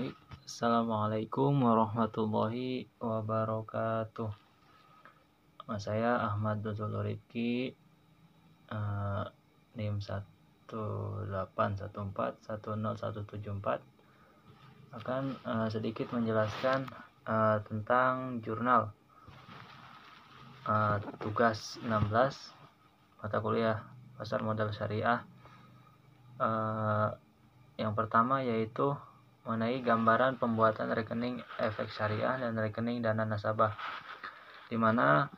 Assalamualaikum warahmatullahi wabarakatuh. Nama saya Ahmad Dodol Rifki, NIM 181410174. Akan sedikit menjelaskan tentang jurnal tugas 16 mata kuliah pasar modal syariah. Yang pertama yaitu mengenai gambaran pembuatan rekening efek syariah dan rekening dana nasabah, di mana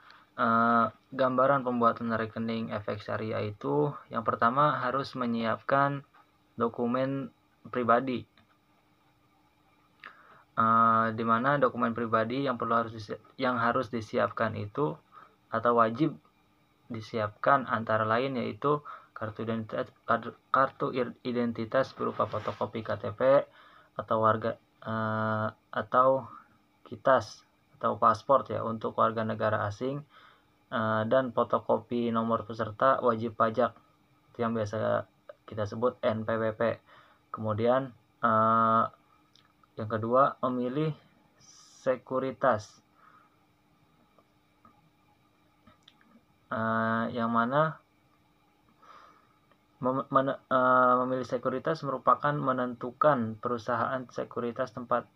gambaran pembuatan rekening efek syariah itu yang pertama harus menyiapkan dokumen pribadi, di mana dokumen pribadi yang harus disiapkan itu atau wajib disiapkan antara lain yaitu kartu identitas berupa fotokopi KTP atau atau KITAS atau paspor ya untuk warga negara asing, dan fotokopi nomor peserta wajib pajak yang biasa kita sebut NPWP. Kemudian yang kedua, memilih sekuritas, yang mana memilih sekuritas merupakan menentukan perusahaan sekuritas tempat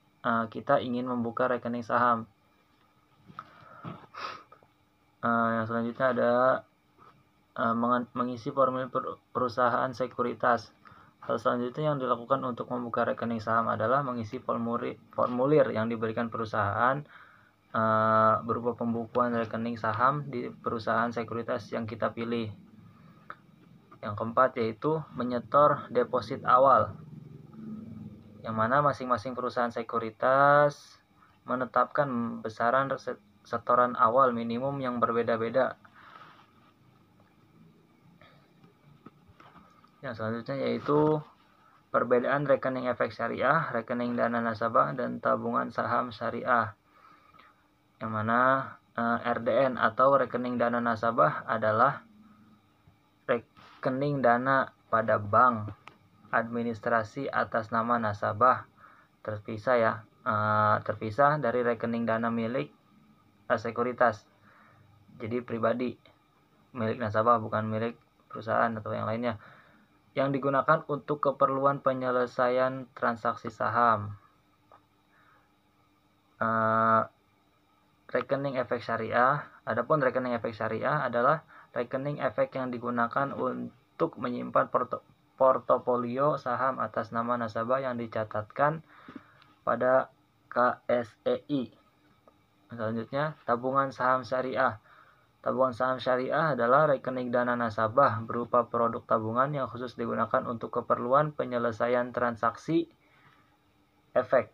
kita ingin membuka rekening saham. Yang selanjutnya ada mengisi formulir perusahaan sekuritas. Hal selanjutnya yang dilakukan untuk membuka rekening saham adalah mengisi formulir yang diberikan perusahaan berupa pembukuan rekening saham di perusahaan sekuritas yang kita pilih. Yang keempat yaitu menyetor deposit awal, yang mana masing-masing perusahaan sekuritas menetapkan besaran setoran awal minimum yang berbeda-beda. Yang selanjutnya yaitu perbedaan rekening efek syariah, rekening dana nasabah, dan tabungan saham syariah, yang mana RDN atau rekening dana nasabah adalah rekening dana pada bank administrasi atas nama nasabah, terpisah dari rekening dana milik sekuritas, jadi pribadi, milik nasabah bukan milik perusahaan atau yang lainnya, yang digunakan untuk keperluan penyelesaian transaksi saham. Rekening efek syariah. Adapun rekening efek syariah adalah rekening efek yang digunakan untuk menyimpan portofolio saham atas nama nasabah yang dicatatkan pada KSEI. Selanjutnya, tabungan saham syariah. Tabungan saham syariah adalah rekening dana nasabah berupa produk tabungan yang khusus digunakan untuk keperluan penyelesaian transaksi efek,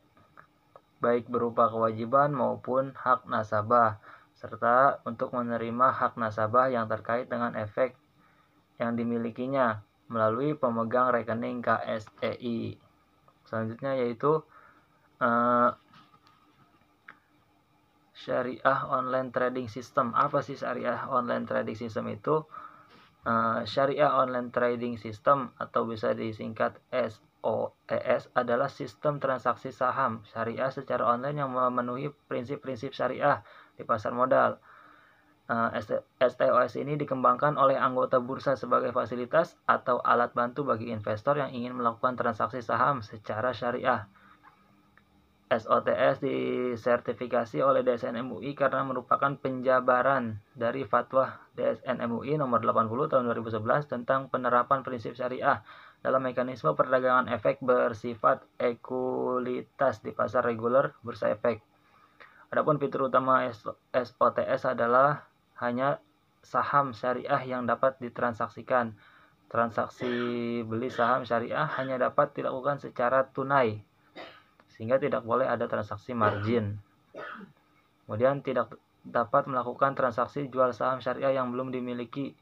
baik berupa kewajiban maupun hak nasabah, serta untuk menerima hak nasabah yang terkait dengan efek yang dimilikinya melalui pemegang rekening KSEI. Selanjutnya yaitu Syariah Online Trading System. Apa sih Syariah Online Trading System itu? Syariah Online Trading System atau bisa disingkat SOTS adalah sistem transaksi saham syariah secara online yang memenuhi prinsip-prinsip syariah di pasar modal. STOS ini dikembangkan oleh anggota bursa sebagai fasilitas atau alat bantu bagi investor yang ingin melakukan transaksi saham secara syariah. SOTS disertifikasi oleh DSN MUI karena merupakan penjabaran dari Fatwa DSN MUI nomor 80 tahun 2011 tentang penerapan prinsip syariah dalam mekanisme perdagangan efek bersifat ekualitas di pasar reguler bursa efek. Adapun fitur utama SOTS adalah hanya saham syariah yang dapat ditransaksikan. Transaksi beli saham syariah hanya dapat dilakukan secara tunai, sehingga tidak boleh ada transaksi margin. Kemudian tidak dapat melakukan transaksi jual saham syariah yang belum dimiliki.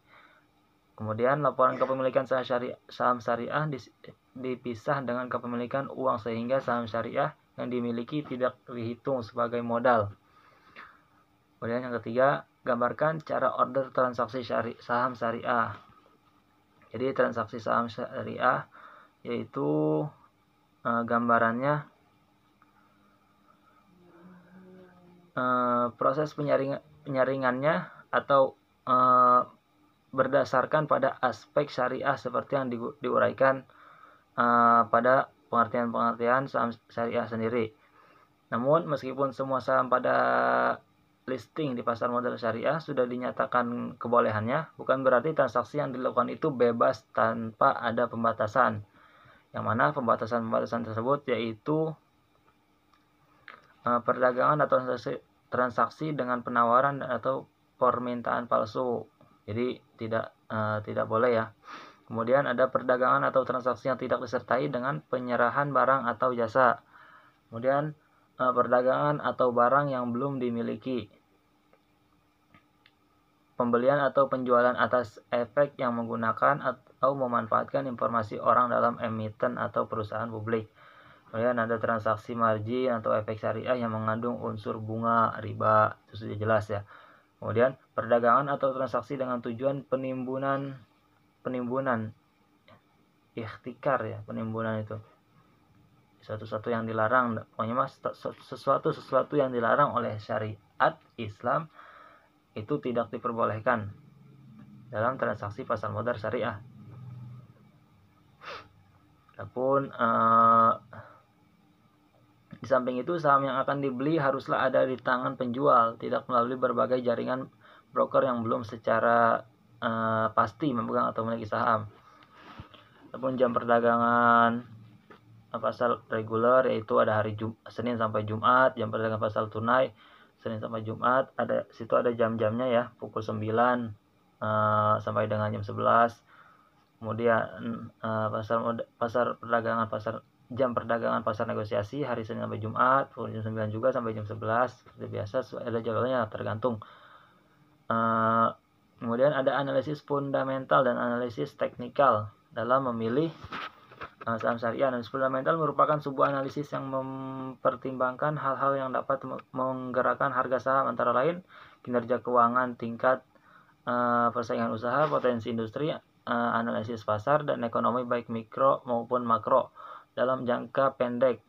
Kemudian laporan kepemilikan saham syariah dipisah dengan kepemilikan uang, sehingga saham syariah yang dimiliki tidak dihitung sebagai modal. Kemudian yang ketiga, gambarkan cara order transaksi saham syariah. Jadi transaksi saham syariah yaitu gambarannya proses penyaringannya atau berdasarkan pada aspek syariah seperti yang diuraikan pada pengertian-pengertian saham syariah sendiri. Namun meskipun semua saham pada listing di pasar modal syariah sudah dinyatakan kebolehannya, bukan berarti transaksi yang dilakukan itu bebas tanpa ada pembatasan. Yang mana pembatasan-pembatasan tersebut yaitu perdagangan atau transaksi dengan penawaran atau permintaan palsu. Jadi tidak boleh ya. Kemudian ada perdagangan atau transaksi yang tidak disertai dengan penyerahan barang atau jasa. Kemudian perdagangan atau barang yang belum dimiliki. Pembelian atau penjualan atas efek yang menggunakan atau memanfaatkan informasi orang dalam emiten atau perusahaan publik. Kemudian ada transaksi margin atau efek syariah yang mengandung unsur bunga, riba, itu sudah jelas ya. Kemudian perdagangan atau transaksi dengan tujuan penimbunan ikhtikar ya, penimbunan itu sesuatu yang dilarang, pokoknya mas sesuatu yang dilarang oleh syariat Islam itu tidak diperbolehkan dalam transaksi pasar modal syariah. Adapun di samping itu, saham yang akan dibeli haruslah ada di tangan penjual, tidak melalui berbagai jaringan broker yang belum secara pasti memegang atau memiliki saham. Adapun jam perdagangan pasar reguler yaitu ada hari Senin sampai Jumat, jam perdagangan pasar tunai Senin sampai Jumat, situ ada jam-jamnya ya, pukul 9 sampai dengan jam 11. Kemudian jam perdagangan pasar negosiasi hari Senin sampai Jumat, pukul jam 9 juga sampai jam 11. Seperti biasa ada jadwalnya tergantung. Kemudian ada analisis fundamental dan analisis teknikal dalam memilih saham syariah. Analisis fundamental merupakan sebuah analisis yang mempertimbangkan hal-hal yang dapat menggerakkan harga saham, antara lain kinerja keuangan, tingkat persaingan usaha, potensi industri, analisis pasar dan ekonomi baik mikro maupun makro dalam jangka pendek.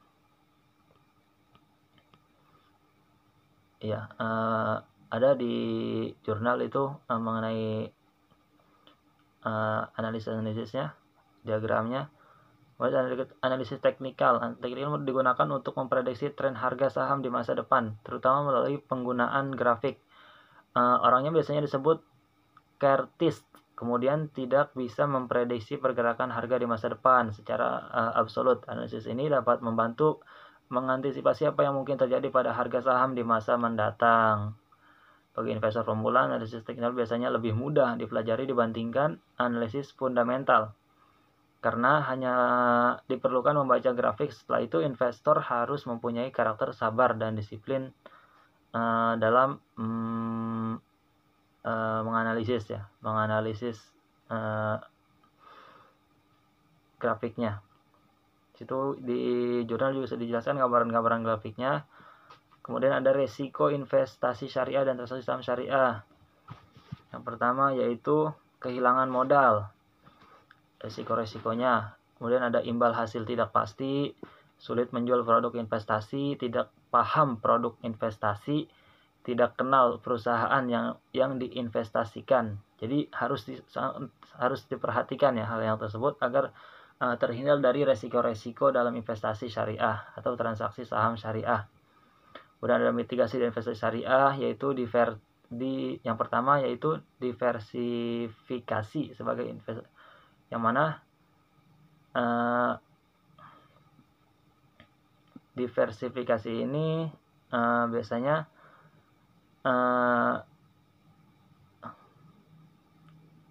Ya, ada di jurnal itu mengenai analisisnya, diagramnya. Analisis teknikal digunakan untuk memprediksi tren harga saham di masa depan, terutama melalui penggunaan grafik. Orangnya biasanya disebut chartist. Kemudian tidak bisa memprediksi pergerakan harga di masa depan secara absolut. Analisis ini dapat membantu mengantisipasi apa yang mungkin terjadi pada harga saham di masa mendatang. Bagi investor pemula, analisis teknikal biasanya lebih mudah dipelajari dibandingkan analisis fundamental, karena hanya diperlukan membaca grafik. Setelah itu investor harus mempunyai karakter sabar dan disiplin dalam menganalisis grafiknya. Situ di jurnal juga sudah dijelaskan gambaran-gambaran grafiknya. Kemudian ada resiko investasi syariah dan transaksi saham syariah. Yang pertama yaitu kehilangan modal, resiko-resikonya. Kemudian ada imbal hasil tidak pasti, sulit menjual produk investasi, tidak paham produk investasi, tidak kenal perusahaan yang diinvestasikan. Jadi harus diperhatikan ya hal yang tersebut agar terhindar dari resiko-resiko dalam investasi syariah atau transaksi saham syariah. Kemudian ada mitigasi dan investasi syariah, yaitu yang pertama yaitu diversifikasi sebagai investasi, yang mana diversifikasi ini biasanya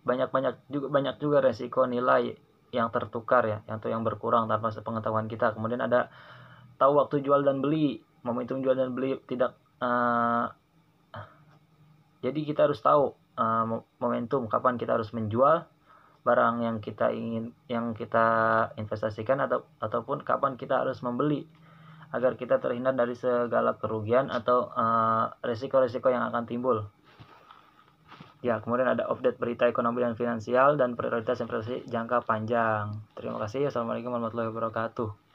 banyak juga resiko nilai yang tertukar ya, yang berkurang tanpa sepengetahuan kita. Kemudian ada tahu waktu jual dan beli, momentum jual dan beli tidak. Jadi kita harus tahu momentum kapan kita harus menjual barang yang kita investasikan ataupun kapan kita harus membeli, agar kita terhindar dari segala kerugian atau resiko-resiko yang akan timbul. Ya, kemudian ada update berita ekonomi dan finansial dan prioritas investasi jangka panjang. Terima kasih. Assalamualaikum warahmatullahi wabarakatuh.